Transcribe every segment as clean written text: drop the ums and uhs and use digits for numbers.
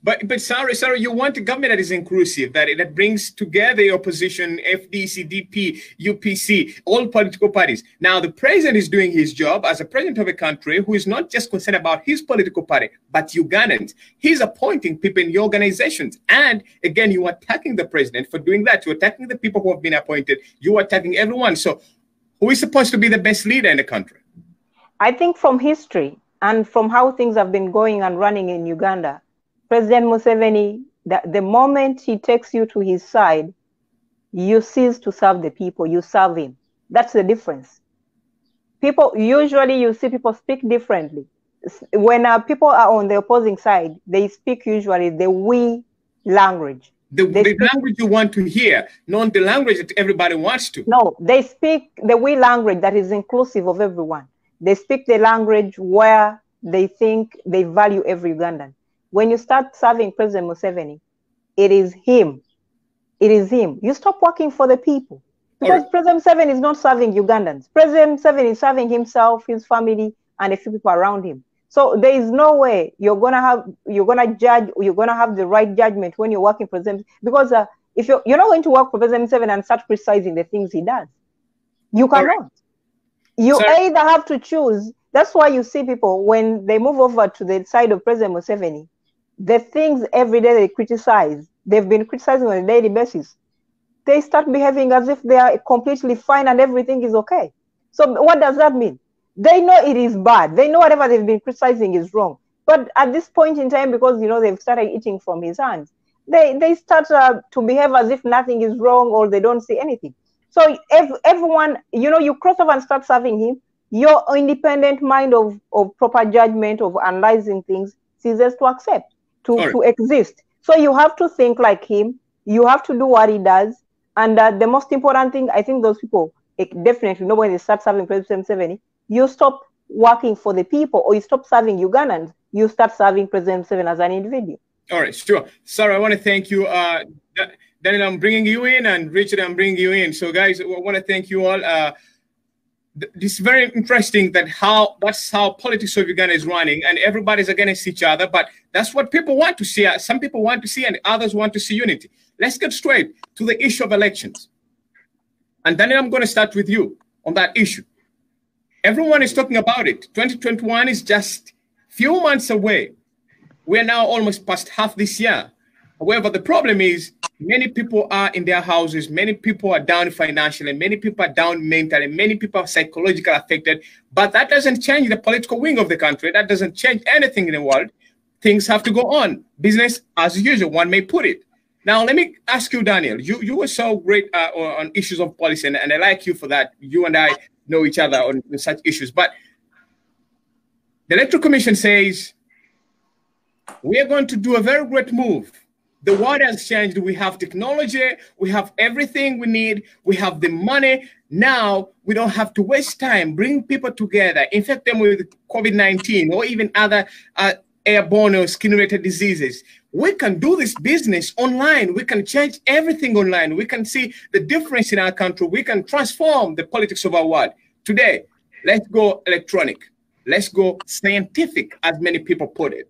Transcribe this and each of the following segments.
But sorry, you want a government that is inclusive, that brings together the opposition, FDC, DP, UPC, all political parties. Now, the president is doing his job as a president of a country who is not just concerned about his political party, but Ugandans. He's appointing people in the organizations. And again, you are attacking the president for doing that. You're attacking the people who have been appointed. You are attacking everyone. So who is supposed to be the best leader in the country? I think from history and from how things have been going and running in Uganda, President Museveni, the moment he takes you to his side, you cease to serve the people, you serve him. That's the difference. People, usually you see people speak differently. When people are on the opposing side, they speak usually the we language. The language you want to hear, not the language that everybody wants to. No, they speak the we language that is inclusive of everyone. They speak the language where they think they value every Ugandan. When you start serving President Museveni, it is him. It is him. You stop working for the people. Because President Museveni is not serving Ugandans. President Museveni is serving himself, his family, and a few people around him. So there is no way you're gonna have the right judgment when you're working for President. Because if you're not going to work for President Museveni and start criticizing the things he does, you cannot. You either have to choose. That's why you see people when they move over to the side of President Museveni, the things every day they criticize, they've been criticizing on a daily basis, they start behaving as if they are completely fine and everything is okay. So what does that mean? They know it is bad. They know whatever they've been criticizing is wrong. But at this point in time, because, you know, they've started eating from his hands, they start to behave as if nothing is wrong or they don't see anything. So if everyone, you know, you cross over and start serving him, your independent mind of proper judgment, of analyzing things, ceases to accept. To exist. So you have to think like him. You have to do what he does. And the most important thing, I think those people, definitely know when they start serving President Museveni, you stop working for the people or you stop serving Ugandans. You start serving President Museveni as an individual. All right, sure. Sorry, I want to thank you. Daniel, I'm bringing you in, and Richard, I'm bringing you in. So guys, I want to thank you all. It's very interesting that's how politics of Uganda is running, and everybody's against each other, but that's what people want to see. Some people want to see and others want to see unity. Let's get straight to the issue of elections. And Daniel, I'm going to start with you on that issue. Everyone is talking about it. 2021 is just few months away. We're now almost past half this year. However, the problem is many people are in their houses, many people are down financially, many people are down mentally, many people are psychologically affected, but that doesn't change the political wing of the country. That doesn't change anything in the world. Things have to go on. Business as usual, one may put it. Now, let me ask you, Daniel, you were so great on issues of policy, and I like you for that. You and I know each other on such issues, but the Electoral Commission says, we are going to do a very great move. The world has changed. We have technology. We have everything we need. We have the money. Now we don't have to waste time, bring people together, infect them with COVID-19 or even other airborne or skin-related diseases. We can do this business online. We can change everything online. We can see the difference in our country. We can transform the politics of our world. Today, let's go electronic. Let's go scientific, as many people put it.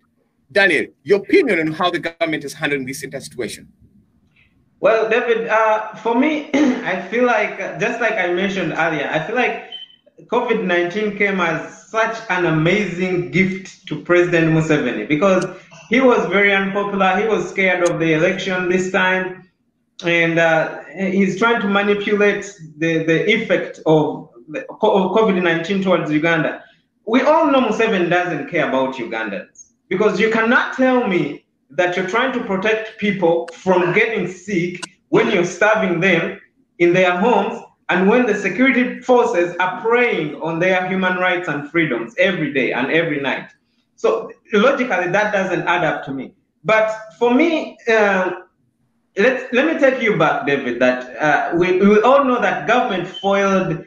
Daniel, your opinion on how the government is handling this entire situation? Well, David, for me, I feel like, just like I mentioned earlier, I feel like COVID-19 came as such an amazing gift to President Museveni because he was very unpopular. He was scared of the election this time, and he's trying to manipulate the effect of COVID-19 towards Uganda. We all know Museveni doesn't care about Ugandans. Because you cannot tell me that you're trying to protect people from getting sick when you're starving them in their homes and when the security forces are preying on their human rights and freedoms every day and every night. So logically, that doesn't add up to me. But for me, let me take you back, David, that we all know that government foiled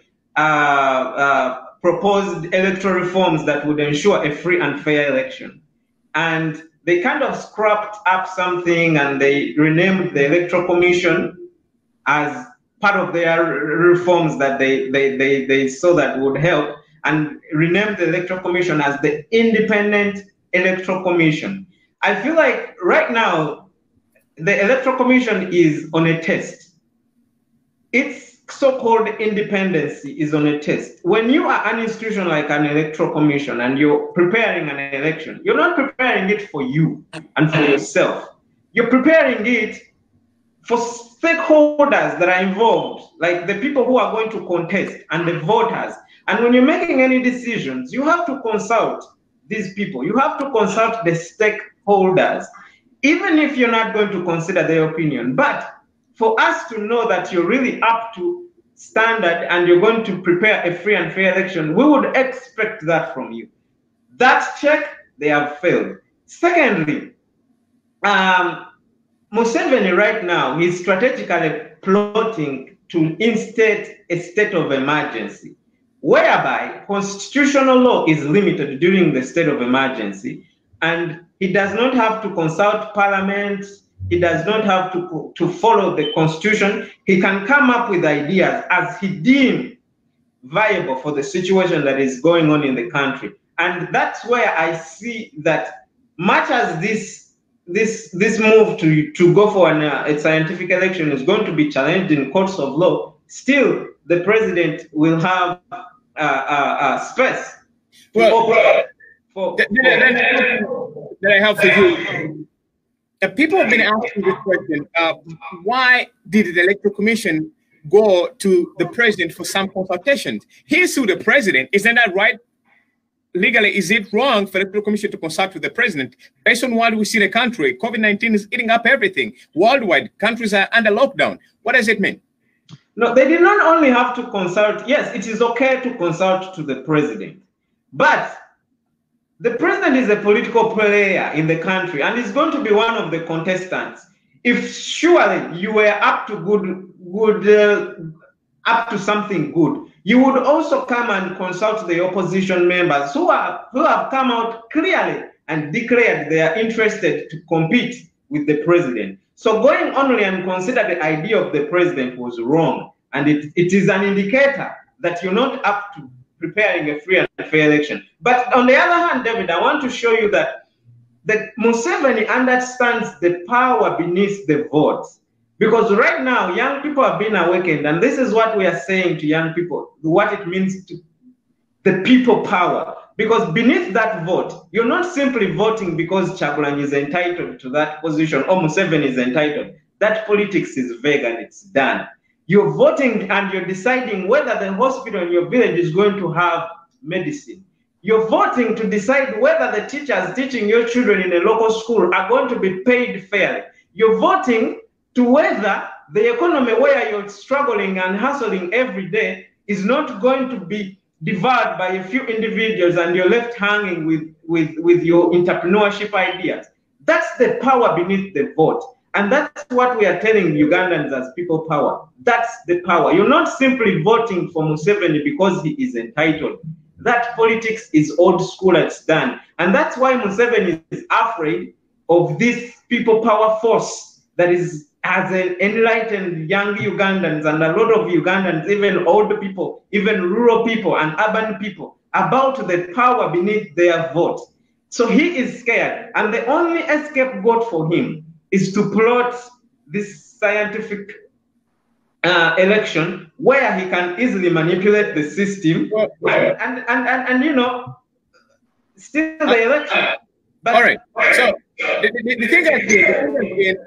proposed electoral reforms that would ensure a free and fair election. And they kind of scrapped up something and they renamed the Electoral Commission as part of their reforms that they saw that would help, and renamed the Electoral Commission as the Independent Electoral Commission. I feel like right now, the Electoral Commission is on a test. Its so-called independence is on a test. When you are an institution like an Electoral Commission and you're preparing an election, you're not preparing it for you and for yourself. You're preparing it for stakeholders that are involved, like the people who are going to contest and the voters. And when you're making any decisions, you have to consult these people. You have to consult the stakeholders, even if you're not going to consider their opinion. But for us to know that you're really up to standard and you're going to prepare a free and fair election, we would expect that from you. That check, they have failed. Secondly, Museveni right now, he's strategically plotting to instate a state of emergency, whereby constitutional law is limited during the state of emergency, and he does not have to consult parliament, he does not have to follow the constitution. He can come up with ideas as he deems viable for the situation that is going on in the country. And that's where I see that much as this move to go for a scientific election is going to be challenged in courts of law, still the president will have space to open for that I have for you. People have been asking this question: why did the Electoral Commission go to the president for some consultations? He sued the president. Isn't that right? Legally, is it wrong for the Electoral Commission to consult with the president? Based on what we see in the country, COVID-19 is eating up everything. Worldwide, countries are under lockdown. What does it mean? No, they did not only have to consult. Yes, it is okay to consult to the president. But the president is a political player in the country and is going to be one of the contestants. If surely you were up to up to something good, you would also come and consult the opposition members who have come out clearly and declared they are interested to compete with the president. So going only and consider the idea of the president was wrong, and it is an indicator that you're not up to preparing a free and fair election. But on the other hand, David, I want to show you that Museveni understands the power beneath the votes. Because right now, young people have been awakened, and this is what we are saying to young people, what it means to the people power. Because beneath that vote, you're not simply voting because Chagulanyi is entitled to that position or Museveni is entitled. That politics is vague and it's done. You're voting and you're deciding whether the hospital in your village is going to have medicine. You're voting to decide whether the teachers teaching your children in a local school are going to be paid fairly. You're voting to whether the economy where you're struggling and hustling every day is not going to be devoured by a few individuals and you're left hanging with your entrepreneurship ideas. That's the power beneath the vote. And that's what we are telling Ugandans as people power. That's the power. You're not simply voting for Museveni because he is entitled. That politics is old school, it's done. And that's why Museveni is afraid of this people power force that is as an enlightened young Ugandans and a lot of Ugandans, even older people, even rural people and urban people, about the power beneath their vote. So he is scared. And the only scapegoat for him is to plot this scientific election where he can easily manipulate the system and you know, steal the election. But all right. So the thing has been,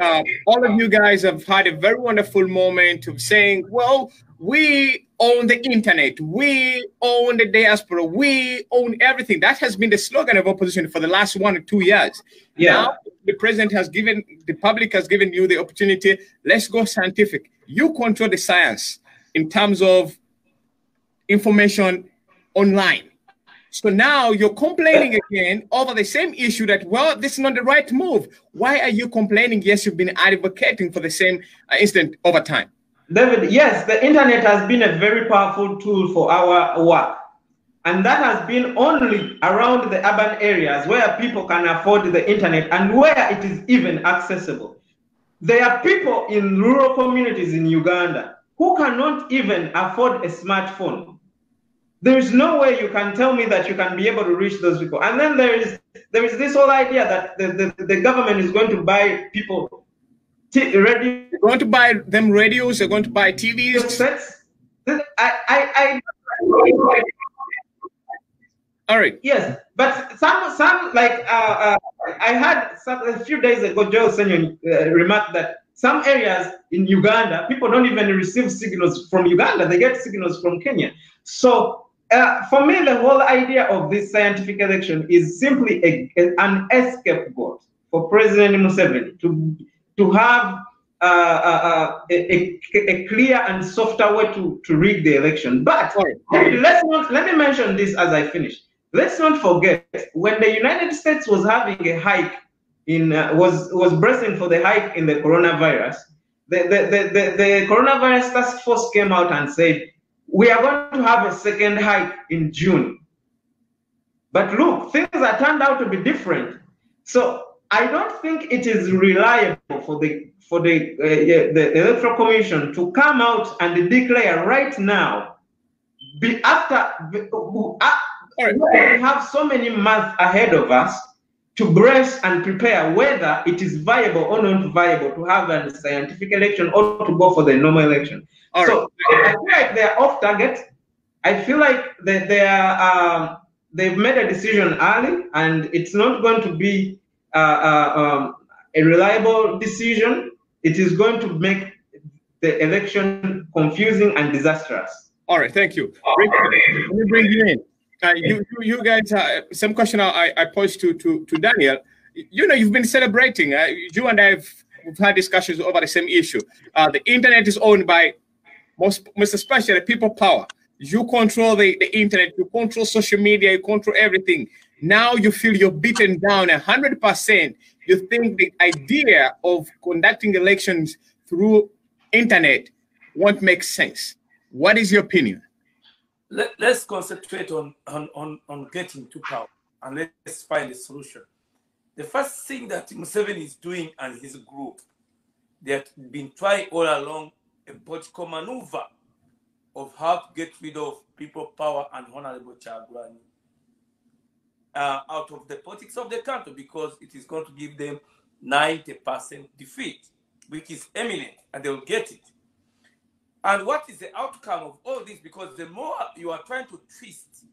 all of you guys have had a very wonderful moment of saying, well, we own the internet, we own the diaspora, we own everything. That has been the slogan of opposition for the last 1 or 2 years. Yeah. Now the president has given, the public has given you the opportunity, let's go scientific. You control the science in terms of information online. So now you're complaining again over the same issue that, well, this is not the right move. Why are you complaining? Yes, you've been advocating for the same incident over time. David, yes, the internet has been a very powerful tool for our work. And that has been only around the urban areas where people can afford the internet and where it is even accessible. There are people in rural communities in Uganda who cannot even afford a smartphone. There is no way you can tell me that you can be able to reach those people. And then there is this whole idea that the government is going to buy people radio. They're going to buy them radios. They're going to buy TVs. Sets. All right. Yes, but some like I had a few days ago, Joe Ssenyonyi remarked that some areas in Uganda, people don't even receive signals from Uganda; they get signals from Kenya. So for me, the whole idea of this scientific election is simply an scapegoat for President Museveni to have a clear and softer way to rig the election. But let me mention this as I finish. Let's not forget, when the United States was having a hike was bracing for the hike in the coronavirus, the coronavirus task force came out and said, we are going to have a second hike in June. But look, things are turned out to be different. So I don't think it is reliable for the Electoral Commission to come out and declare right now, we have so many months ahead of us to brace and prepare whether it is viable or not viable to have a scientific election or to go for the normal election. I feel like they're off target. I feel like they've made a decision early, and it's not going to be a reliable decision. It is going to make the election confusing and disastrous. All right, thank you. Let me bring you in. You guys, some question I posed to Daniel. You know, you've been celebrating. You and we've had discussions over the same issue. The internet is owned by most especially people power. You control the internet. You control social media. You control everything. Now you feel you're beaten down 100%. You think the idea of conducting elections through internet won't make sense. What is your opinion? Let's concentrate on getting to power, and let's find a solution. The first thing that Museveni is doing and his group, they have been trying all along a political maneuver of how to get rid of people power and Honorable Kyagulanyi out of the politics of the country, because it is going to give them 90% defeat, which is imminent, and they will get it. And what is the outcome of all this? Because the more you are trying to twist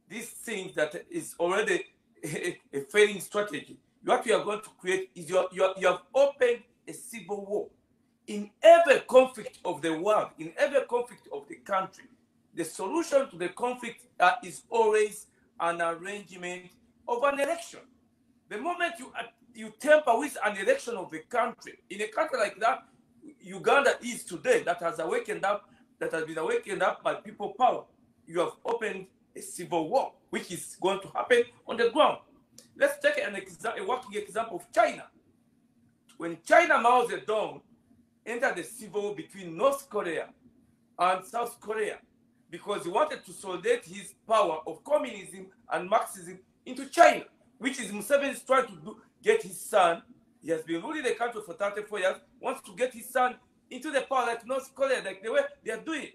these things that is already a failing strategy, what you are going to create is you have opened a civil war. In every conflict of the world, in every conflict of the country, the solution to the conflict is always an arrangement of an election. The moment you tamper with an election of a country, in a country like that, Uganda is today, that has been awakened up by people power, you have opened a civil war, which is going to happen on the ground. Let's take a working example of China. When China Mao Zedong entered the civil war between North Korea and South Korea, because he wanted to consolidate his power of communism and Marxism into China, which is Museveni is trying to do, get his son. He has been ruling the country for 34 years, wants to get his son into the power like North Korea, like the way they are doing.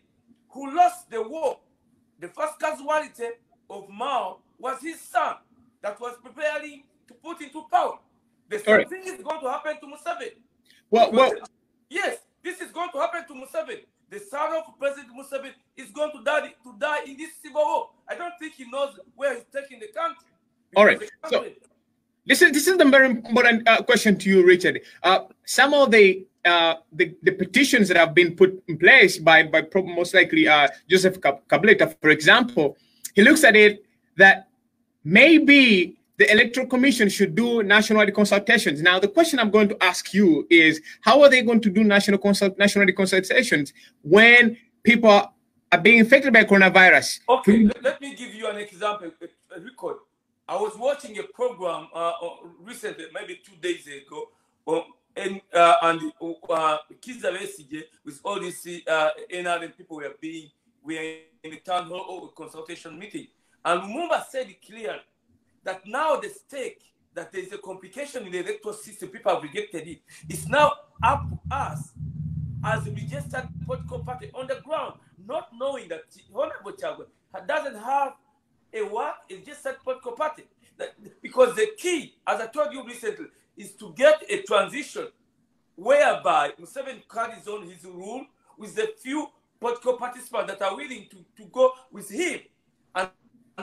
Who lost the war? The first casualty of Mao was his son that was preparing to put into power. The same thing is going to happen to Museveni. Well, yes, this is going to happen to Museveni. The son of President Museveni is going to die in this civil war. I don't think he knows where he's taking the country. All right. So this is the very important question to you, Richard. Some of the petitions that have been put in place by most likely Joseph Kabila, for example, he looks at it that maybe the Electoral Commission should do nationwide consultations. Now, the question I'm going to ask you is, how are they going to do nationwide consultations when people are being infected by coronavirus? Okay, let me give you an example, a record. I was watching a program recently, maybe 2 days ago, and Kiza Besige, with all these NRM people were in a town hall consultation meeting. And Lumumba said it clearly that now the stake, that there is a complication in the electoral system, people have rejected it. It's now up to us as a registered political party on the ground, not knowing that Honorable Kyagulanyi doesn't have a work, it's just a political party. Because the key, as I told you recently, is to get a transition whereby Museveni carries on his rule with the few political participants that are willing to go with him and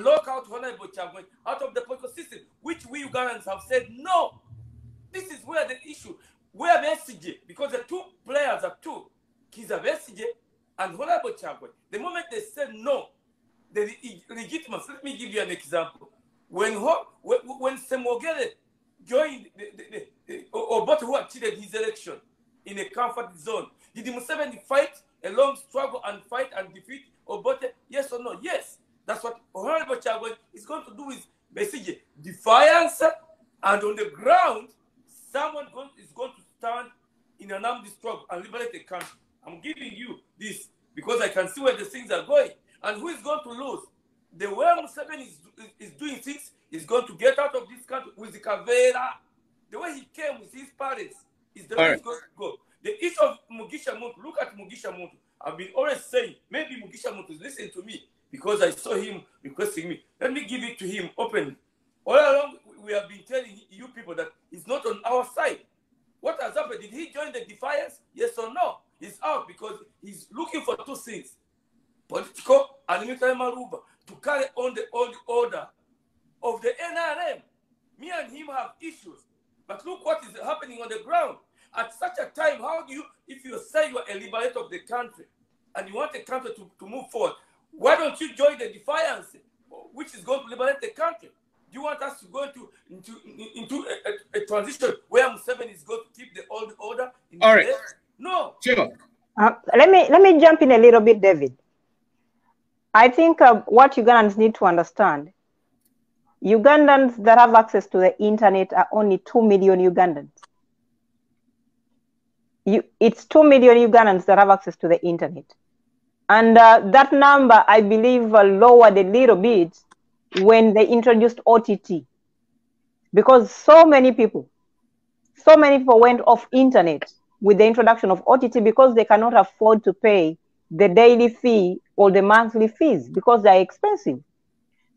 lock out Honorable Chagwe out of the political system, which we Ugandans have said no. This is where the issue, where Besigye, because the two players are two, Kiza Besigye and Honorable Chagwe. The moment they said no, the legitimacy. Let me give you an example. When Ssenyonyi joined Obote, who achieved his election in a comfort zone, did Museveni fight a long struggle and fight and defeat Obote? Yes or no? Yes. That's what Honorable Chagwe is going to do with Besigye. Defiance, and on the ground, someone is going to stand in an armed struggle and liberate the country. I'm giving you this because I can see where the things are going. And who is going to lose? The way Museveni is doing things is going to get out of this country with the Kavera. The way he came with his parents is the way he's going to go. The issue of Mugisha Muntu, look at Mugisha Muntu. I've been always saying, maybe Mugisha Muntu is listening to me because I saw him requesting me. Let me give it to him openly. All along, we have been telling you people that he's not on our side. What has happened? Did he join the defiance? Yes or no? He's out because he's looking for two things. Political and military maruba to carry on the old order of the NRM. Me and him have issues. But look what is happening on the ground. At such a time, how do you, if you say you are a liberator of the country and you want the country to move forward, why don't you join the defiance, which is going to liberate the country? Do you want us to go into a transition where Museveni is going to keep the old order? All right. No. Sure. Let me jump in a little bit, David. I think what Ugandans need to understand, Ugandans that have access to the internet are only 2 million Ugandans. It's 2 million Ugandans that have access to the internet. And that number, I believe, lowered a little bit when they introduced OTT. Because so many people went off internet with the introduction of OTT because they cannot afford to pay the daily fee or the monthly fees because they are expensive.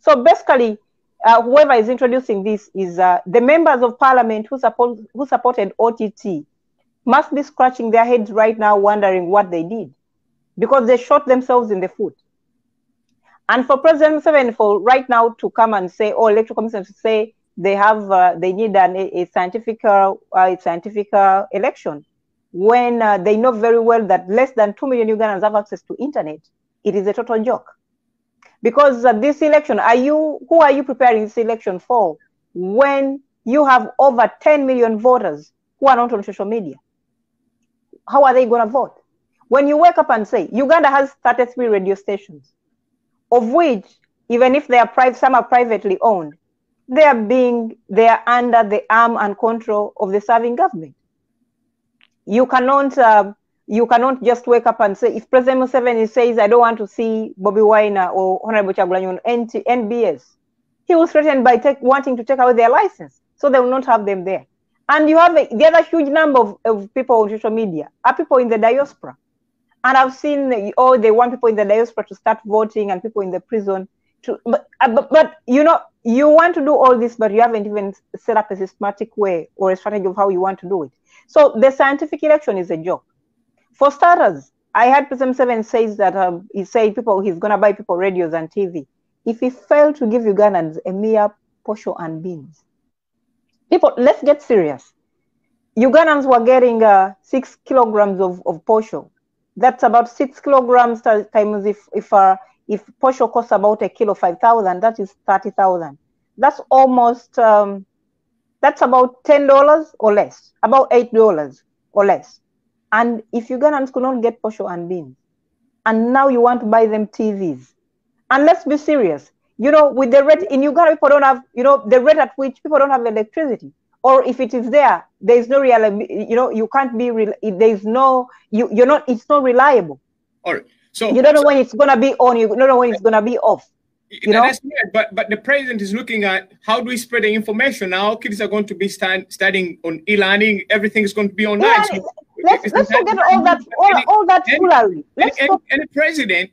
So basically, whoever is introducing this is the members of parliament who supported OTT must be scratching their heads right now wondering what they did because they shot themselves in the foot. And for President Museveni, for right now to come and say, or electoral commission to say they have, they need a scientific election, when they know very well that less than 2 million Ugandans have access to internet, it is a total joke. Because this election, who are you preparing this election for when you have over 10 million voters who are not on social media? How are they going to vote? When you wake up and say, Uganda has 33 radio stations, of which, even if they are some are privately owned, they are under the arm and control of the serving government. You cannot just wake up and say, if President Museveni says, I don't want to see Bobiwine or Honorable Chagulani on NBS, he was threatened by wanting to take away their license, so they will not have them there. And you have the other huge number of people on social media are people in the diaspora. And I've seen, they want people in the diaspora to start voting and people in the prison. But you know, you want to do all this, but you haven't even set up a systematic way or a strategy of how you want to do it. So the scientific election is a joke. For starters, I heard President Museveni says that he's going to buy people radios and TV. If he failed to give Ugandans a mere posho and beans, people, let's get serious. Ugandans were getting 6 kilograms of posho. That's about 6 kilograms times if posho costs about a kilo 5,000, that is 30,000. That's almost that's about $10 or less, about $8 or less. And if Ugandans could not get posho and beans, and now you want to buy them TVs, and let's be serious, you know, with the rate in Uganda, people don't have, you know, the rate at which people don't have electricity, or if it is there is no real, you know, you can't be, there's no, you're not, it's not reliable. All right. So you don't know when it's going to be on, you don't know when it's going to be off. You know? That's weird, but the president is looking at how do we spread the information now. Kids are going to be studying on e-learning. Everything is going to be online. So Let's forget all that foolery.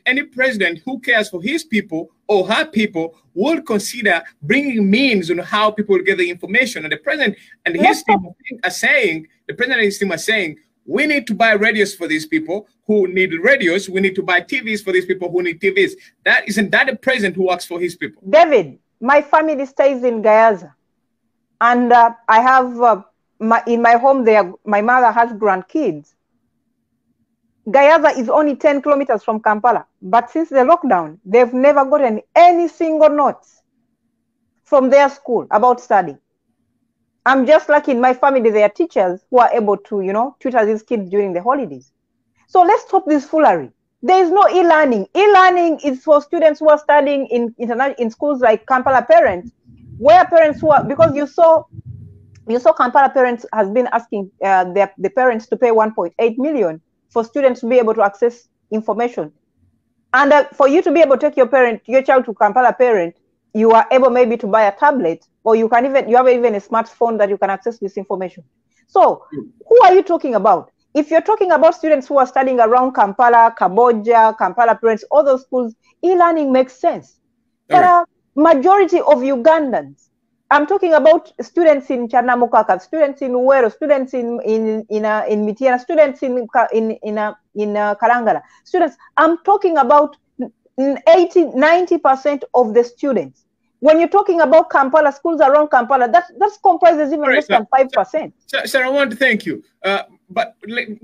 Any president who cares for his people or her people will consider bringing means on how people will get the information. And the president and his team are saying, we need to buy radios for these people who need radios. We need to buy TVs for these people who need TVs. Isn't that the president who works for his people? David, my family stays in Gayaza, and I have in my home there. My mother has grandkids. Gayaza is only 10 kilometers from Kampala, but since the lockdown, they've never gotten any single notes from their school about study. I'm just lucky in my family, there are teachers who are able to, tutor these kids during the holidays. So let's stop this foolery. There is no e-learning. E-learning is for students who are studying in schools like Kampala Parents, where parents who are, because you saw Kampala Parents has been asking the parents to pay 1.8 million for students to be able to access information. And for you to be able to take your child to Kampala Parent, you are able maybe to buy a tablet, or you have even a smartphone that you can access this information. So who are you talking about? If you're talking about students who are studying around Kampala, Kaboja, Kampala Parents, all those schools, e-learning makes sense. There are majority of Ugandans. I'm talking about students in Chanamukaka, students in Uwero, students in Mitiana, students in Kalangala, students. I'm talking about 90% of the students. When you're talking about Kampala, schools around Kampala, that comprises even less than 5%. Sir, I want to thank you. But let me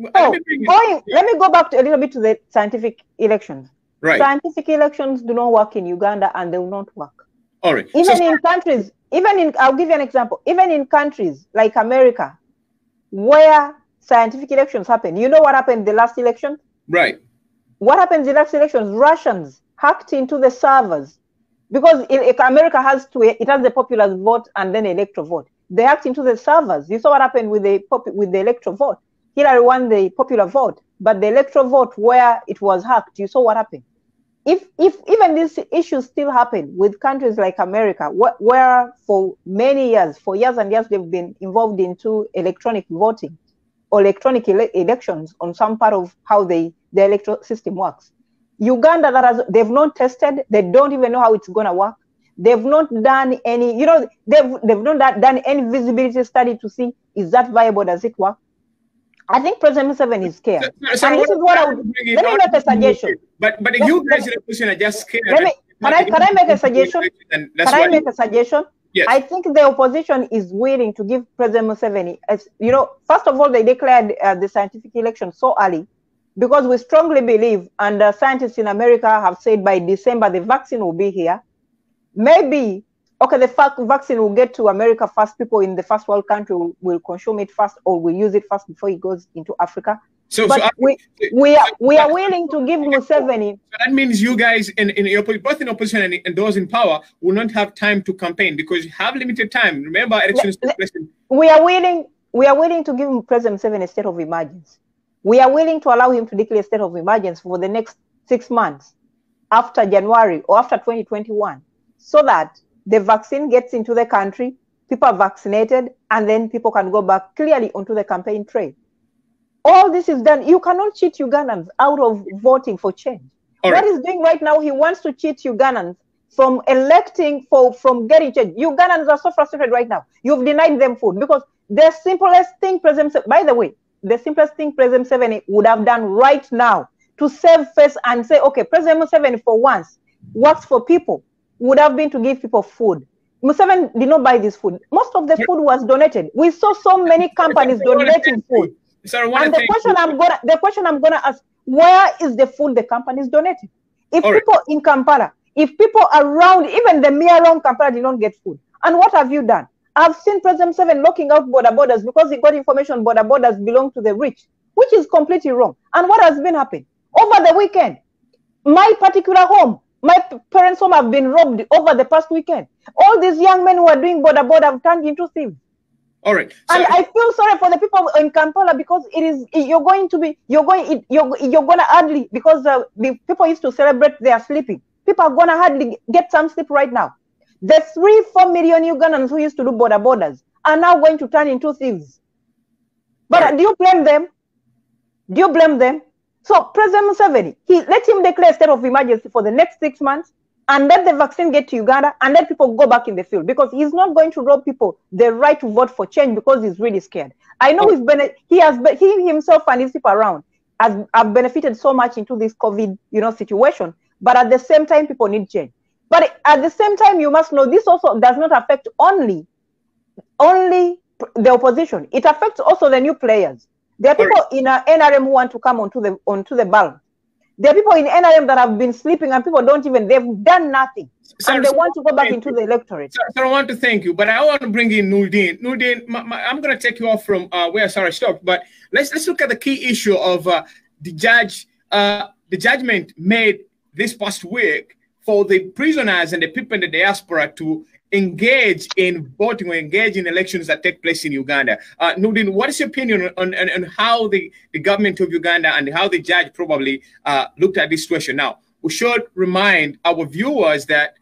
go back a little bit to the scientific elections. Right. Scientific elections do not work in Uganda, and they will not work. All right. I'll give you an example. Even in countries like America, where scientific elections happen, you know what happened in the last election? Right. What happened in the last elections? Russians hacked into the servers, because America has the popular vote and then electoral vote. They hacked into the servers. You saw what happened with the electoral vote. Hillary won the popular vote, but the electoral vote where it was hacked, you saw what happened. If even these issues still happen with countries like America, where for many years, for years and years, they've been involved into electronic voting or electronic elections on some part of how the electoral system works. Uganda, they've not tested, they don't even know how it's going to work. They've not done any, they've not done any visibility study to see, is that viable, does it work? I think President Museveni is scared. And this is what I would, let me make a suggestion. But you guys in the position are just scared. Can I make a suggestion? Can I make a suggestion? Yes. I think the opposition is willing to give President Museveni, first of all, they declared the scientific election so early, because we strongly believe, and scientists in America have said by December, the vaccine will be here. Maybe, the vaccine will get to America first. People in the first world country will consume it first, or will use it first before it goes into Africa. We are willing to give Museveni. So that means you guys, both in opposition and those in power, will not have time to campaign because you have limited time. Remember, elections. We are willing to give President Museveni a state of emergency. We are willing to allow him to declare a state of emergency for the next 6 months after January or after 2021, so that the vaccine gets into the country, people are vaccinated, and then people can go back clearly onto the campaign trail. All this is done. You cannot cheat Ugandans out of voting for change. What he's doing right now, he wants to cheat Ugandans from electing, from getting change. Ugandans are so frustrated right now. You've denied them food, because the simplest thing President Museveni would have done right now to save face and say, okay, President Museveni for once works for people, would have been to give people food. Museveni did not buy this food. Most of the food was donated. We saw so many companies donating food. And the question I'm gonna ask, where is the food the companies donated? If people in Kampala, if people around, even the mere around Kampala did not get food, and what have you done? I've seen President Museveni locking out border borders because he got information border borders belong to the rich, which is completely wrong. And what has been happening? Over the weekend, my particular home, my parents' home have been robbed over the past weekend. All these young men who are doing border have turned into thieves. All right. So, and I feel sorry for the people in Kampala, because you're going to hardly, because the people used to celebrate their sleeping. People are going to hardly get some sleep right now. The 3-4 million Ugandans who used to do border borders are now going to turn into thieves. But do you blame them? Do you blame them? So President Museveni, let him declare a state of emergency for the next 6 months and let the vaccine get to Uganda and let people go back in the field, because he's not going to rob people the right to vote for change because he's really scared. I know he himself and his people around have benefited so much into this COVID, situation, but at the same time, people need change. But at the same time, you must know this also does not affect only the opposition. It affects also the new players. There are people in NRM who want to come onto the balance. There are people in NRM that have been sleeping and people they've done nothing. And they want to go back into the electorate. So I want to thank you, but I want to bring in Nurdin. Nurdin, I'm going to take you off from where Sarah stopped, but let's look at the key issue of the judgment made this past week for the prisoners and the people in the diaspora to engage in voting or engage in elections that take place in Uganda. Nurdin, what is your opinion on how the government of Uganda and how the judge probably looked at this situation? Now, we should remind our viewers that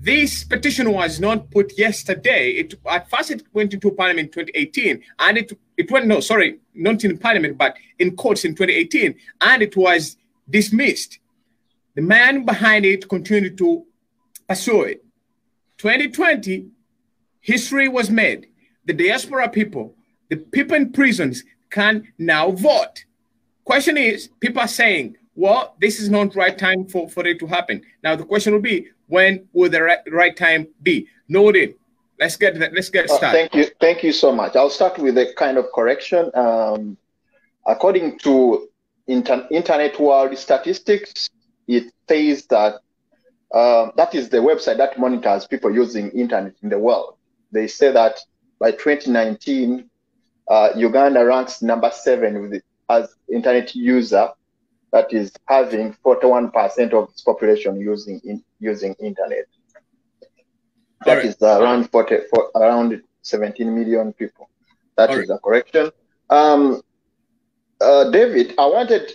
this petition was not put yesterday. At first it went into Parliament in 2018, and it went, no, sorry, not in Parliament, but in courts in 2018, and it was dismissed. The man behind it continued to pursue it. 2020, history was made. The diaspora people, the people in prisons can now vote. Question is, people are saying, well, this is not the right time for it to happen. Now, the question will be, when will the right time be? Noted. Let's get started. Thank you so much. I'll start with a kind of correction. According to Internet World Statistics, it says that that is the website that monitors people using internet in the world. They say that by 2019, Uganda ranks number 7 as internet user, that is having 41% of its population using internet. That is around around 17 million people. That is a correction. David, I wanted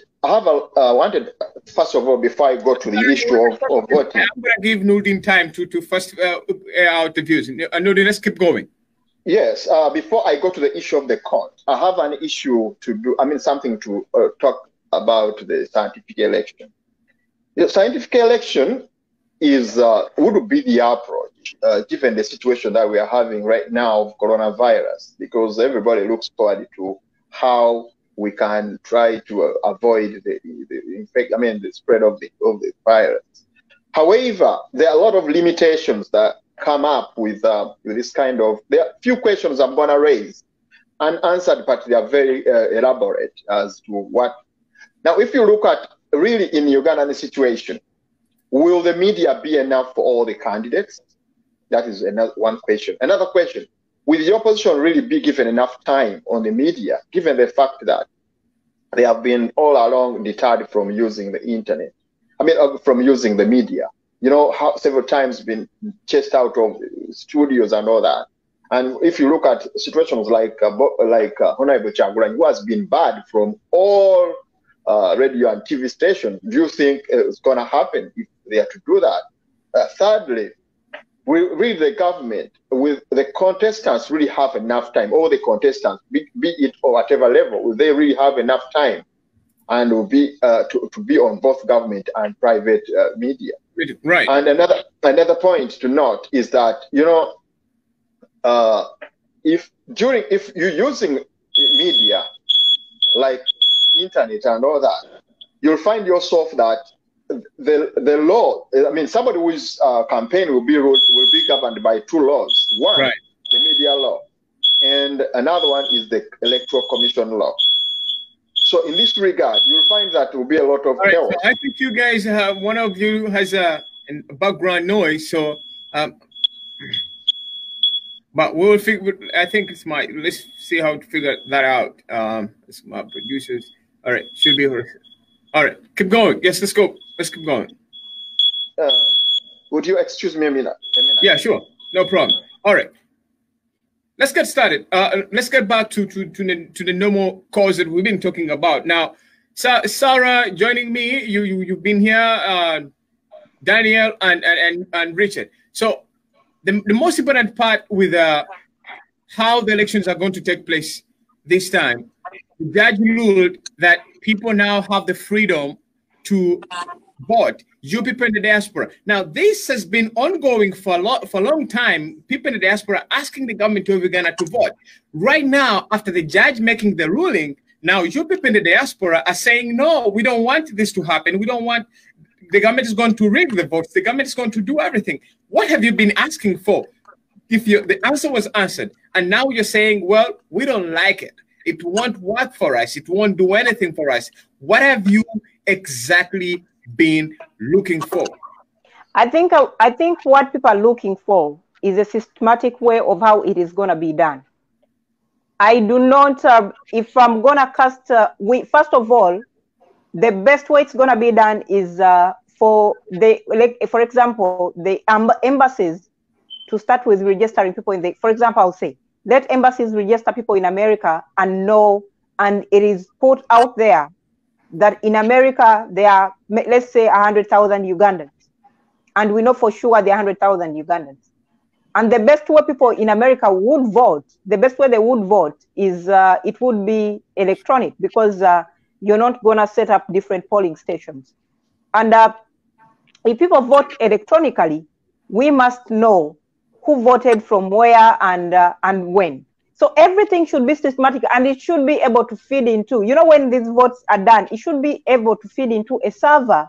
first of all, before I go to the issue of voting. I'm going to give Nurdin time to first air out the views. Nurdin, let's keep going. Yes, before I go to the issue of the court, I have an issue to do, something to talk about the scientific election. The scientific election would be the approach, given the situation that we are having right now of coronavirus, because everybody looks forward to how we can try to avoid the spread of the virus. However, there are a lot of limitations that come up with this kind of. There are few questions I'm going to raise, unanswered, but they are very elaborate as to what. Now, if you look at really in Uganda the situation, will the media be enough for all the candidates? That is one question. Another question. Will the opposition really be given enough time on the media, given the fact that they have been all along deterred from using the internet? From using the media. You know, how several times been chased out of studios and all that. And if you look at situations like Honorable Kyagulanyi, who has been barred from all radio and TV stations, do you think it's going to happen if they are to do that? Thirdly, will the government, will the contestants really have enough time? All the contestants, be it or whatever level, will they really have enough time and will be to be on both government and private media? Right. And another point to note is that, you know, if you're using media like internet and all that, you'll find yourself that the law, somebody whose campaign will be governed by 2 laws. One, right, the media law, and another one is the Electoral Commission law. So in this regard, you'll find that there will be a lot of chaos. So I think you guys have, one of you has a background noise, so but we'll figure. I think it's let's see how to figure that out. It's my producers. All right, should be her. All right, keep going. Yes, let's go. Let's keep going. Would you excuse me a minute? Yeah, sure. No problem. All right. Let's get started. Let's get back to the normal cause that we've been talking about. Now, Sarah joining me, you've been here, Daniel and Richard. So the most important part with how the elections are going to take place this time, the judge ruled that people now have the freedom to vote. You people in the diaspora. Now, this has been ongoing for a long time. People in the diaspora asking the government of Uganda to vote. Right now, after the judge making the ruling, now you people in the diaspora are saying, no, we don't want this to happen. We don't want, the government is going to rig the votes. The government is going to do everything. What have you been asking for? If the answer was answered, and now you're saying, well, we don't like it. It won't work for us. It won't do anything for us. What have you exactly been looking for? I think what people are looking for is a systematic way of how it is going to be done. I do not, if I'm going to cast, first of all, the best way it's going to be done is for example, the embassies to start with registering people in the, for example, I'll say, let embassies register people in America and know, and it is put out there that in America, there are, let's say, 100,000 Ugandans. And we know for sure there are 100,000 Ugandans. And the best way people in America would vote, the best way they would vote is it would be electronic, because you're not going to set up different polling stations. And if people vote electronically, we must know who voted from where and when. So everything should be systematic, and it should be able to feed into, you know, when these votes are done, it should be able to feed into a server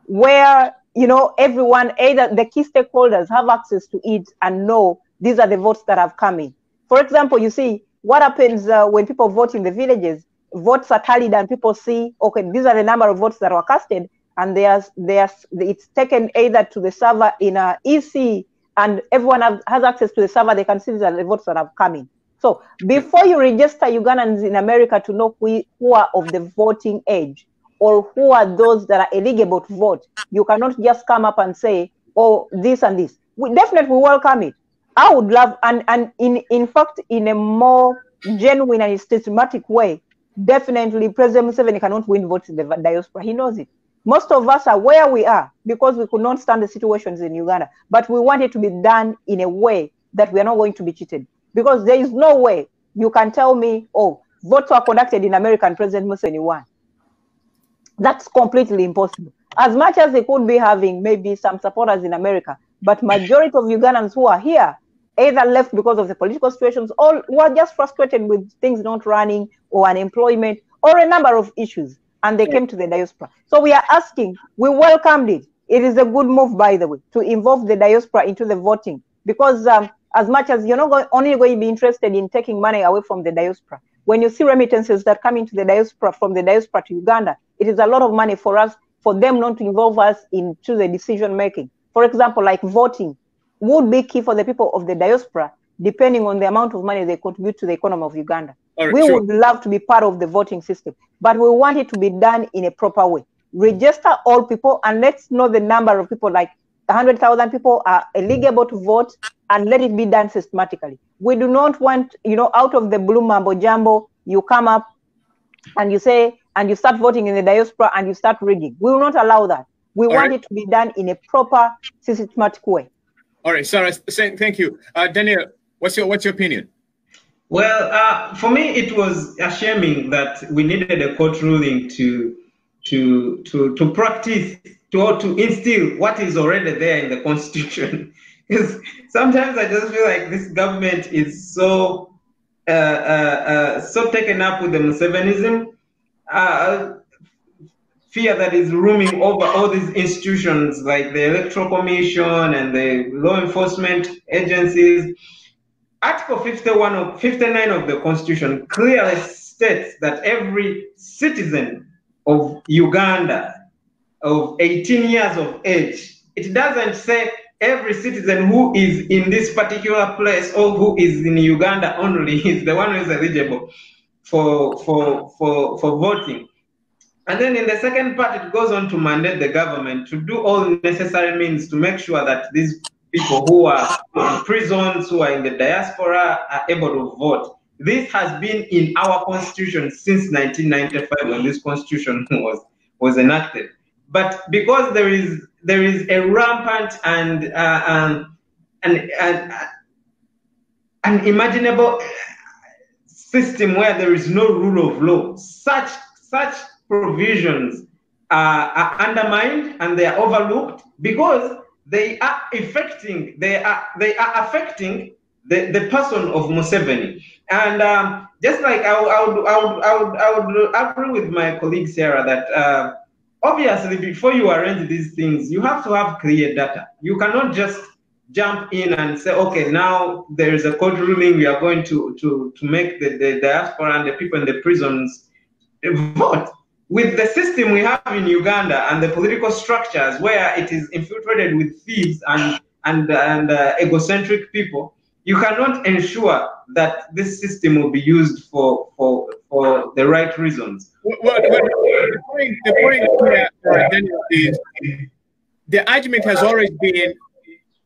where, you know, everyone, either the key stakeholders, have access to it and know these are the votes that have come in. For example, you see what happens when people vote in the villages. Votes are tallied and people see, okay, these are the number of votes that were casted, and it's taken either to the server in a EC, and everyone has access to the server. They can see these are the votes that have come in. So before you register Ugandans in America to know who are of the voting age, or who are those that are eligible to vote, you cannot just come up and say, oh, this and this. We definitely welcome it. I would love, and in fact, in a more genuine and systematic way, definitely President Museveni cannot win votes in the diaspora. He knows it. Most of us are where we are because we could not stand the situations in Uganda, but we want it to be done in a way that we are not going to be cheated. Because there is no way you can tell me, oh, votes were conducted in America and President Museveni won. That's completely impossible. As much as they could be having maybe some supporters in America, but majority of Ugandans who are here either left because of the political situations, or were just frustrated with things not running, or unemployment, or a number of issues, and they came to the diaspora. So we are asking, we welcomed it. It is a good move, by the way, to involve the diaspora into the voting, because as much as you're not only going to be interested in taking money away from the diaspora, when you see remittances that come into the diaspora, from the diaspora to Uganda, it is a lot of money for us, for them not to involve us into the decision making. For example, like voting would be key for the people of the diaspora, depending on the amount of money they contribute to the economy of Uganda. Right, we would love to be part of the voting system, but we want it to be done in a proper way. Register all people, and let's know the number of people, like 100,000 people are eligible to vote, and let it be done systematically. We do not want, you know, out of the blue mambo jumbo, you come up and you say, and you start voting in the diaspora and you start rigging. We will not allow that. We want it to be done in a proper, systematic way. All right, Sarah, thank you. Daniel, what's your opinion? Well, for me, it was shaming that we needed a court ruling to practice, to instill what is already there in the Constitution. Because sometimes I just feel like this government is so taken up with the Musevenism, fear that is roaming over all these institutions like the Electoral Commission and the law enforcement agencies. Article 59 of the Constitution clearly states that every citizen of Uganda of 18 years of age, it doesn't say every citizen who is in this particular place or who is in Uganda only is the one who is eligible for voting. And then in the second part, it goes on to mandate the government to do all necessary means to make sure that these people who are in prisons, who are in the diaspora, are able to vote. This has been in our constitution since 1995 when this constitution was enacted. But because there is a rampant and unimaginable system where there is no rule of law, such provisions are undermined and they are overlooked because they are affecting the person of Museveni. And just like I would agree with my colleague Sarah that obviously before you arrange these things, you have to have clear data. You cannot just jump in and say, okay, now there is a court ruling, we are going to make the diaspora and the people in the prisons vote. With the system we have in Uganda and the political structures where it is infiltrated with thieves and egocentric people, you cannot ensure that this system will be used for the right reasons. Well, the point here, Daniel, is the argument has always been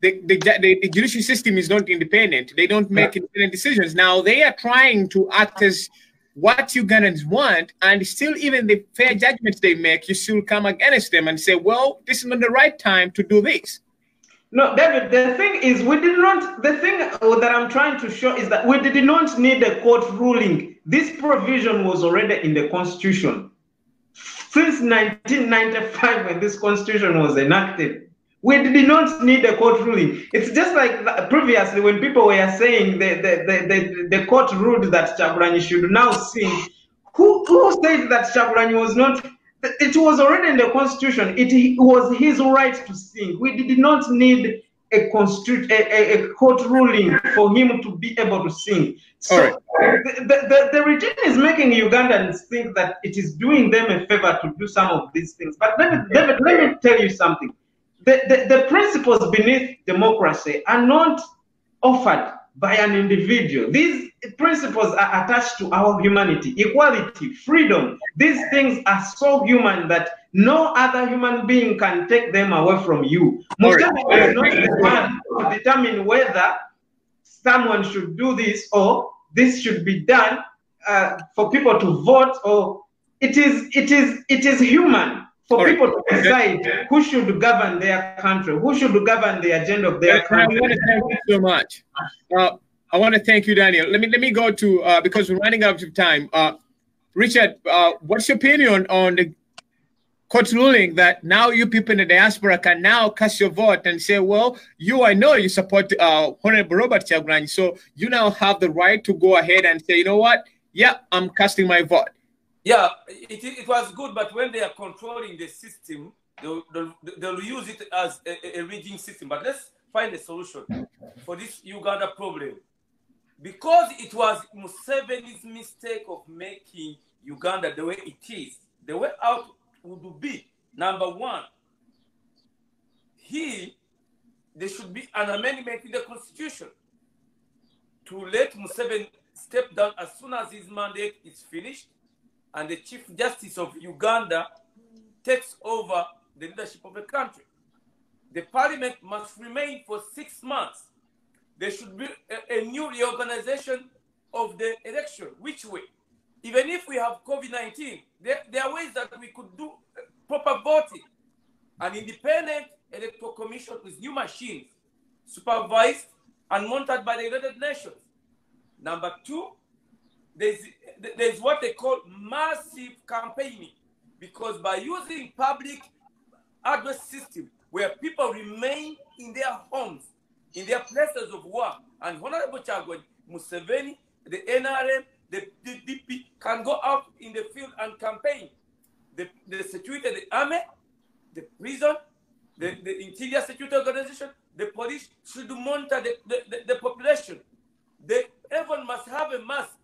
the judicial system is not independent. They don't make independent decisions. Now they are trying to act as what Ugandans want, and still even the fair judgments they make, you still come against them and say, well, this is not the right time to do this. No, David, the thing is, we did not, the thing that I'm trying to show is that we did not need a court ruling. This provision was already in the Constitution. Since 1995, when this Constitution was enacted, we did not need a court ruling. It's just like previously when people were saying the court ruled that Kyagulanyi should now sing. Who said that Kyagulanyi was not? It was already in the Constitution. It was his right to sing. We did not need a court ruling for him to be able to sing. So the regime is making Ugandans think that it is doing them a favor to do some of these things. But David, let me tell you something. The principles beneath democracy are not offered by an individual. These principles are attached to our humanity, equality, freedom. These things are so human that no other human being can take them away from you. Museveni is not the one to determine whether someone should do this or this should be done for people to vote, or it is human for people to decide who should govern their country, who should govern the agenda of their country. I want to thank you so much. I want to thank you, Daniel. Let me go to because we're running out of time. Richard, what's your opinion on the court ruling that now you people in the diaspora can now cast your vote and say, well, I know you support Honorable Robert Kyagulanyi, so you now have the right to go ahead and say, you know what? Yeah, I'm casting my vote. Yeah, it was good, but when they are controlling the system, they'll use it as a rigging system. But let's find a solution for this Uganda problem. Because it was Museveni's mistake of making Uganda the way it is, the way out would be, number one, there should be an amendment in the Constitution to let Museveni step down as soon as his mandate is finished and the Chief Justice of Uganda takes over the leadership of the country. The parliament must remain for 6 months. There should be a new reorganization of the election. Which way? Even if we have COVID-19, there are ways that we could do proper voting. An independent electoral commission with new machines, supervised and monitored by the United Nations. Number two, there's what they call massive campaigning, because by using public address system where people remain in their homes, in their places of work, and Honorable Kyagulanyi, Museveni, the NRM, the DP can go out in the field and campaign. The security, the army, the prison, the interior security organization, the police should monitor the population. Everyone must have a mask.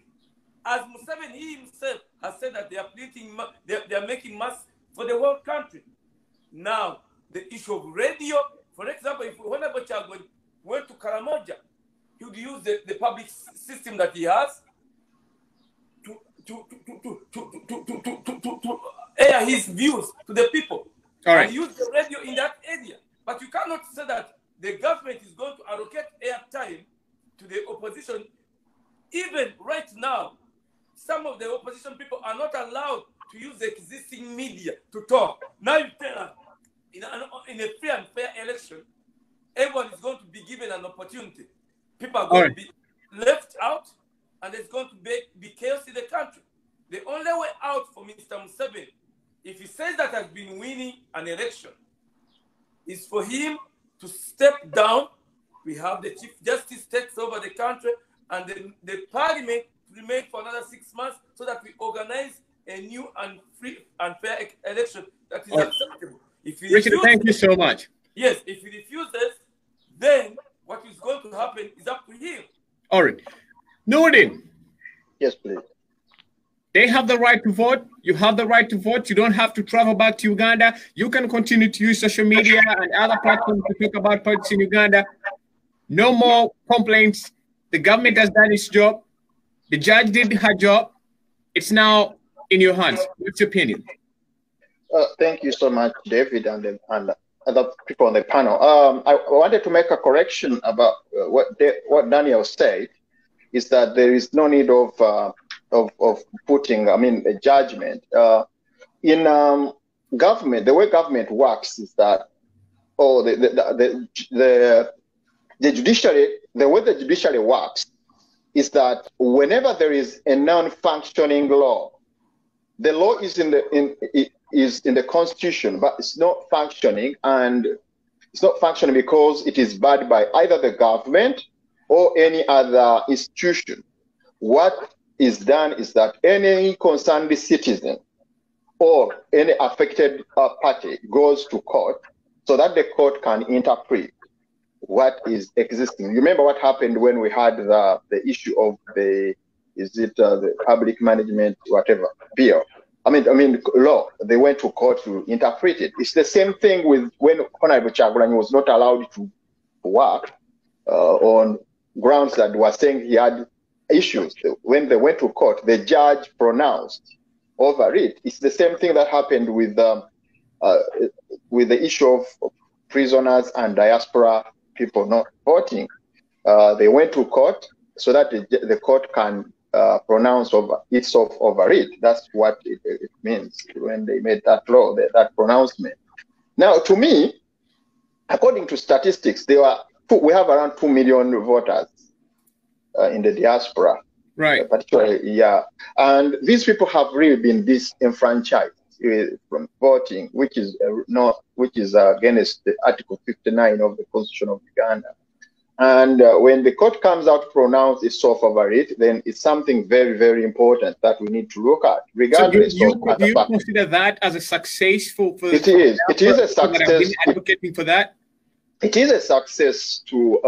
As Museveni himself has said that they are making masks for the whole country. Now, the issue of radio, for example, if Honorable Kyagulanyi went to Karamoja, he would use the public system that he has to air his views to the people. All right. And use the radio in that area. But you cannot say that the government is going to allocate airtime to the opposition. Even right now, some of the opposition people are not allowed to use the existing media to talk. Now you tell us, in a free and fair election, everyone is going to be given an opportunity. People are going to be left out, and there's going to be chaos in the country. The only way out for Mr. Museveni says that has been winning an election, is for him to step down. We have the Chief Justice takes over the country, and the Parliament remain for another 6 months so that we organize a new and free and fair election that is acceptable. If he Richard, thank you so much. Yes, if he refuses, then what is going to happen is up to him. All right. Nordin. Yes, please. They have the right to vote. You have the right to vote. You don't have to travel back to Uganda. You can continue to use social media and other platforms to talk about politics in Uganda. No more complaints. The government has done its job. The judge did her job. It's now in your hands. What's your opinion? Thank you so much, David, and other people on the panel. I wanted to make a correction about what Daniel said, is that there is no need of putting, a judgment. In government, the way government works is that, the judiciary, the way the judiciary works is that whenever there is a non-functioning law, the law is in the constitution, but it's not functioning, and it's not functioning because it is barred by either the government or any other institution. What is done is that any concerned citizen or any affected party goes to court so that the court can interpret what is existing. You remember what happened when we had the issue of the public management, whatever, bill? Law. They went to court to interpret it. It's the same thing with when Honorable Kyagulanyi was not allowed to work on grounds that were saying he had issues. When they went to court, the judge pronounced over it. It's the same thing that happened with the issue of prisoners and diaspora people not voting. They went to court so that the court can pronounce over it. That's what it means when they made that law, that pronouncement. Now, to me, according to statistics, we have around 2 million voters in the diaspora, right? Particularly, yeah. And these people have really been disenfranchised from voting, which is against the Article 59 of the Constitution of Uganda. And when the court comes out to pronounce itself over it, then it's something very, very important that we need to look at, regardless do you consider that as a successful? It is a success. Advocating for that. It is a success to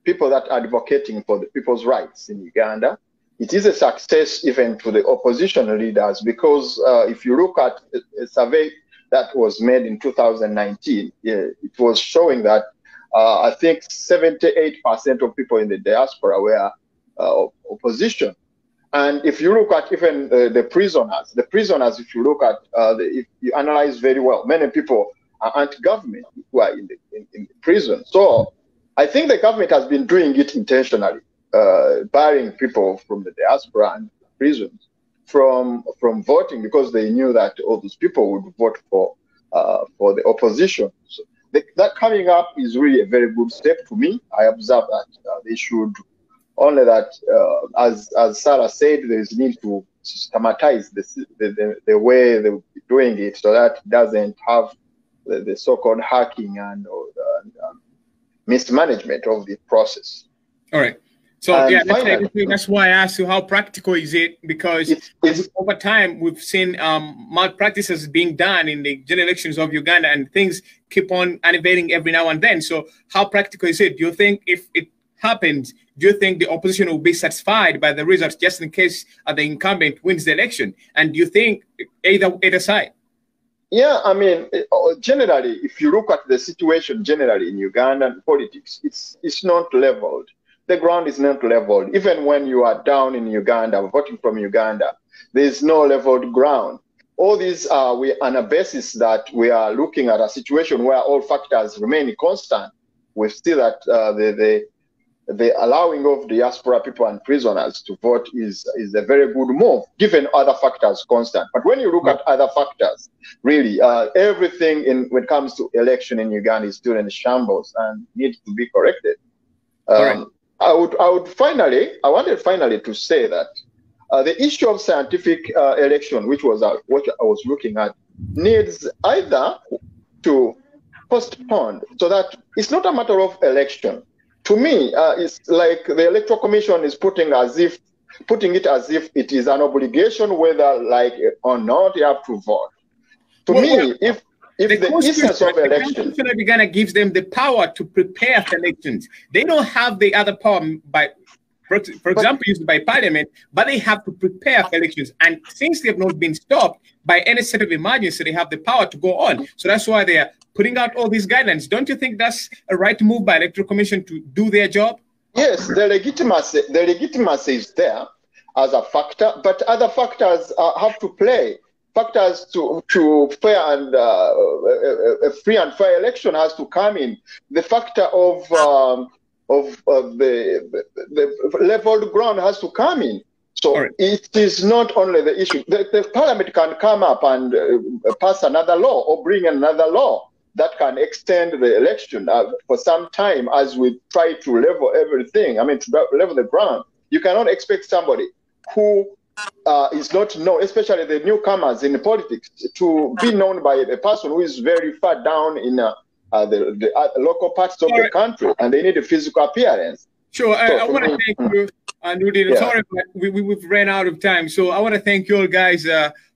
people that are advocating for the people's rights in Uganda. It is a success even to the opposition leaders, because if you look at a survey that was made in 2019, it was showing that I think 78% of people in the diaspora were opposition. And if you look at even the prisoners, if you look at, if you analyze very well, many people are anti-government who are in the prison. So I think the government has been doing it intentionally, barring people from the diaspora and prisons from voting, because they knew that all those people would vote for the opposition. So that coming up is really a very good step to me. I observe that they should only that, as Sarah said, there is need to systematize the way they're doing it so that it doesn't have the so-called hacking and mismanagement of the process. All right. So finally, that's why I asked you how practical is it, because over time we've seen malpractices being done in the general elections of Uganda, and things keep on innovating every now and then. So how practical is it? Do you think if it happens, do you think the opposition will be satisfied by the results just in case the incumbent wins the election? And do you think either side? Yeah, I mean, generally, if you look at the situation generally in Ugandan politics, it's not leveled. The ground is not leveled. Even when you are down in Uganda, voting from Uganda, there is no leveled ground. All these are on a basis that we are looking at a situation where all factors remain constant. We see that the allowing of diaspora people and prisoners to vote is a very good move, given other factors constant. But when you look at other factors, really, everything when it comes to election in Uganda is still in shambles and needs to be corrected. I wanted finally to say that the issue of scientific election, which was what I was looking at needs either to postpone, so that it's not a matter of election. To me, it's like the Electoral Commission is putting it as if it is an obligation, whether like or not, you have to vote. To me, if the essence of election, the Constitution of Uganda gives them the power to prepare for elections. They don't have the other power by, for example, used by Parliament, but they have to prepare for elections. And since they have not been stopped by any set of emergency, they have the power to go on. So that's why they are putting out all these guidelines. Don't you think that's a right move by Electoral Commission to do their job? Yes, the legitimacy is there as a factor, but other factors have to play. Factors to fair and a free and fair election has to come in. The factor of the leveled ground has to come in. So right. It is not only the issue. The Parliament can come up and pass another law or bring another law that can extend the election for some time as we try to level everything. I mean, to level the ground. You cannot expect somebody who is not known, especially the newcomers in politics, to be known by a person who is very far down in the local parts of the country, and they need a physical appearance. Sure, so I want to thank you, Nudin. Yeah. Sorry, but we've ran out of time, so I want to thank you all guys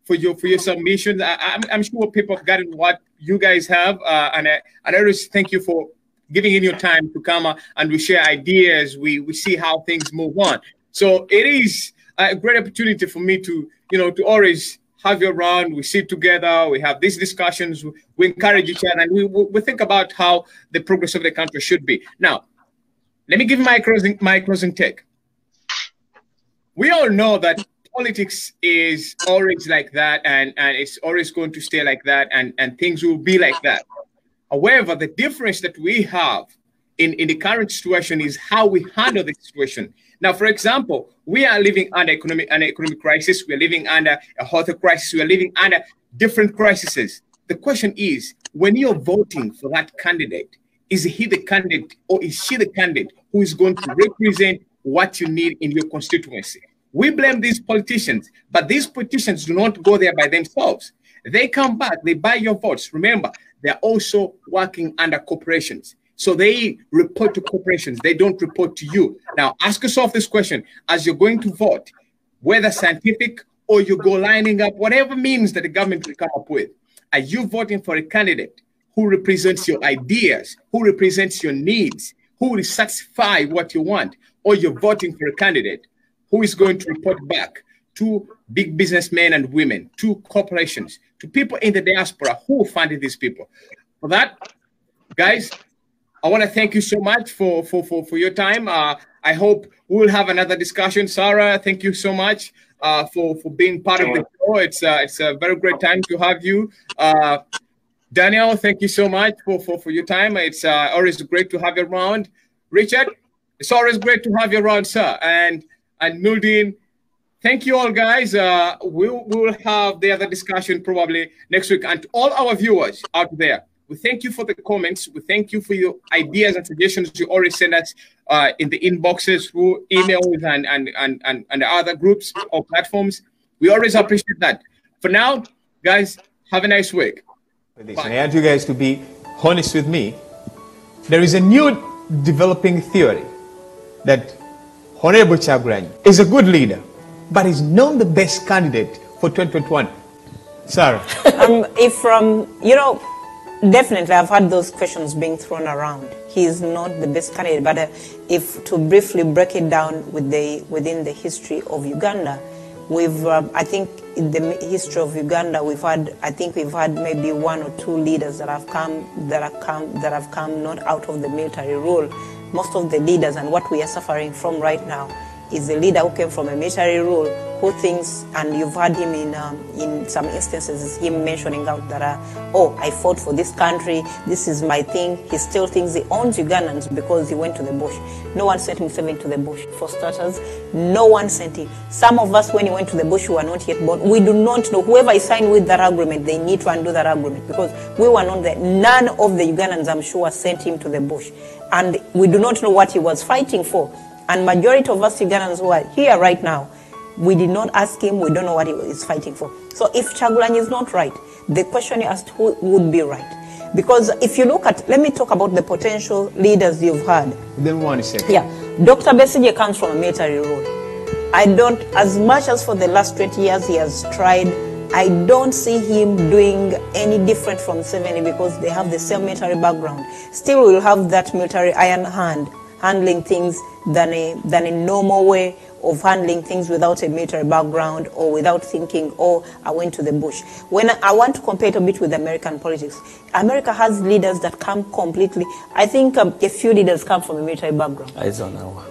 for your submissions. I'm sure people have gotten what you guys have, and I just thank you for giving in your time to come and we share ideas. We see how things move on. So it is a great opportunity for me to to always have you around. We sit together, we have these discussions, we encourage each other, and we think about how the progress of the country should be. Now, let me give my closing take. We all know that politics is always like that, and it's always going to stay like that, and things will be like that. However, the difference that we have in the current situation is how we handle the situation. Now, for example, we are living under an economic crisis. We are living under a health crisis. We are living under different crises. The question is, when you're voting for that candidate, is he the candidate or is she the candidate who is going to represent what you need in your constituency? We blame these politicians, but these politicians do not go there by themselves. They come back, they buy your votes. Remember, they're also working under corporations. So they report to corporations. They don't report to you. Now, ask yourself this question. As you're going to vote, whether scientific or you go lining up, whatever means that the government will come up with, are you voting for a candidate who represents your ideas, who represents your needs, who will satisfy what you want? Or you're voting for a candidate who is going to report back to big businessmen and women, to corporations, to people in the diaspora who funded these people? For that, guys, I want to thank you so much for your time. I hope we'll have another discussion. Sarah, thank you so much for being part of the show. It's a very great time to have you. Daniel, thank you so much for your time. It's always great to have you around. Richard, it's always great to have you around, sir. And Nuldin, thank you all, guys. We'll have the other discussion probably next week. And to all our viewers out there, we thank you for the comments. We thank you for your ideas and suggestions you already send us in the inboxes, through emails and other groups or platforms. We always appreciate that. For now, guys, have a nice week. And I want you guys to be honest with me. There is a new developing theory that Honorable Kyagulanyi is a good leader, but is not the best candidate for 2021. Sarah? Definitely, I've had those questions being thrown around. He is not the best candidate, but if to briefly break it down within the history of Uganda, we've I think in the history of Uganda we've had maybe one or two leaders that have come not out of the military rule. Most of the leaders and what we are suffering from right now is a leader who came from a military rule, who thinks, and you've heard him in some instances, him mentioning out that, I fought for this country, this is my thing. He still thinks he owns Ugandans because he went to the bush. No one sent Museveni to the bush. For starters, no one sent him. Some of us, when he went to the bush, we were not yet born. We do not know. Whoever is signed with that agreement, they need to undo that agreement because we were not there. None of the Ugandans, I'm sure, sent him to the bush. And we do not know what he was fighting for. And majority of us Ugandans who are here right now, We did not ask him. We don't know what he is fighting for. So if Kyagulanyi is not right, the question you asked who would be right. Because if you look at, let me talk about the potential leaders you've had. Then 1 second. Yeah. Dr. Besigye comes from a military rule. I don't, as much as for the last 20 years he has tried, I don't see him doing any different from Museveni because they have the same military background. Still will have that military iron hand, handling things than a normal way of handling things without a military background or without thinking, oh, I went to the bush. When I want to compare it a bit with American politics, America has leaders that come completely, I think a few leaders come from a military background. I don't know.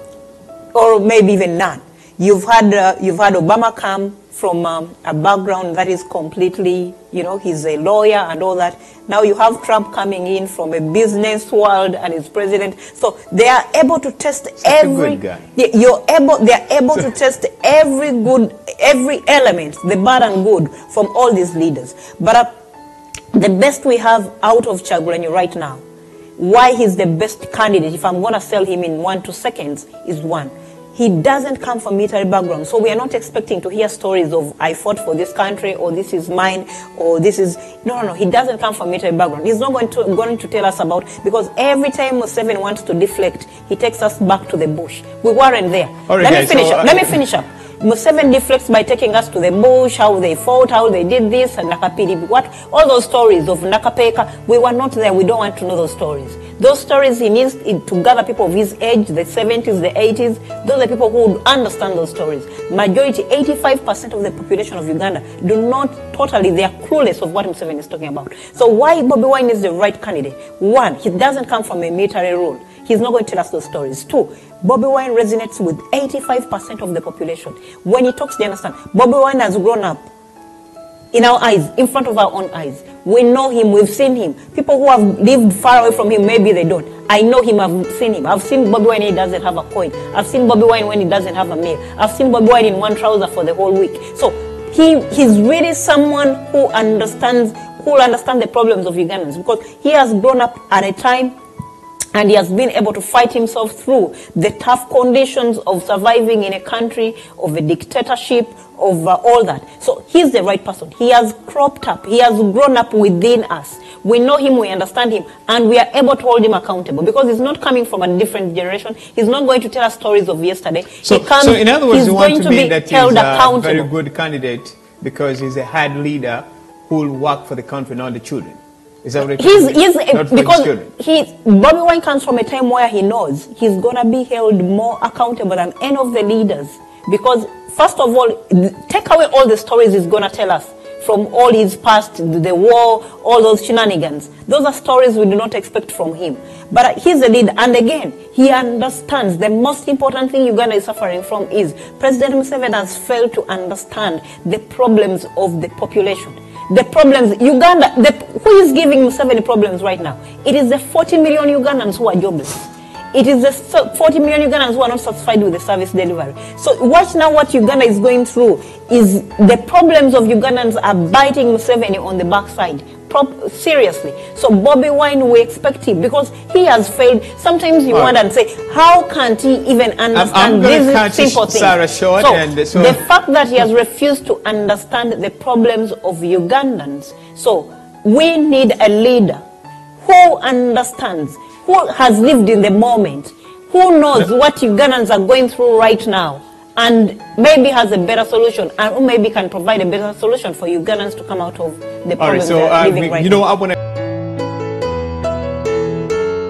Or maybe even none. You've had Obama come from a background that is completely, you know, he's a lawyer and all that. Now you have Trump coming in from a business world and is president. So they are able to test every guy. They are able to test every element, the bad and good, from all these leaders. But the best we have out of Kyagulanyi right now, why he's the best candidate, if I'm going to sell him in 1 2 seconds, is one. He doesn't come from military background, so we are not expecting to hear stories of I fought for this country, or this is mine, or this is no. He doesn't come from military background. He's not going to tell us about, because every time Museveni wants to deflect, he takes us back to the bush. We weren't there. Right, Let me finish up. Museveni deflects by taking us to the bush, how they fought, how they did this, and Nakapiri, what, all those stories of Nakapeka, we were not there, we don't want to know those stories. Those stories he needs to gather people of his age, the 70s, the 80s, those are people who would understand those stories. Majority, 85% of the population of Uganda do not totally, they are clueless of what Museveni is talking about. So why Bobiwine is the right candidate? One, he doesn't come from a military rule. He's not going to tell us those stories. Two, Bobiwine resonates with 85% of the population. When he talks, they understand. Bobiwine has grown up in our eyes, in front of our own eyes. We know him, we've seen him. People who have lived far away from him, maybe they don't. I know him, I've seen him. I've seen Bobiwine when he doesn't have a coin. I've seen Bobiwine when he doesn't have a meal. I've seen Bobiwine in one trouser for the whole week. So he's really someone who will understand the problems of Ugandans, because he has grown up at a time and he has been able to fight himself through the tough conditions of surviving in a country, of a dictatorship, of all that. So he's the right person. He has cropped up. He has grown up within us. We know him, we understand him, and we are able to hold him accountable, because he's not coming from a different generation. He's not going to tell us stories of yesterday. So in other words, you want to mean that he's a very good candidate because he's a hard leader who will work for the country, not the children. Is that what because Bobiwine comes from a time where he knows he's going to be held more accountable than any of the leaders. Because, first of all, take away all the stories he's going to tell us from all his past, the war, all those shenanigans. Those are stories we do not expect from him. But he's a leader, and again, he understands. The most important thing Uganda is suffering from is President Museveni has failed to understand the problems of the population. The problems, Uganda, who is giving Museveni problems right now? It is the 40 million Ugandans who are jobless. It is the 40 million Ugandans who are not satisfied with the service delivery. So watch now what Uganda is going through is the problems of Ugandans are biting Museveni on the backside. Seriously. So Bobiwine, we expect him, because he has failed. Sometimes you wonder and say, how can't he even understand these simple things? So the fact that he has refused to understand the problems of Ugandans. So we need a leader who understands, who has lived in the moment, who knows what Ugandans are going through right now, and maybe has a better solution, and who maybe can provide a better solution for Ugandans to come out of the problems they're living right now. I want to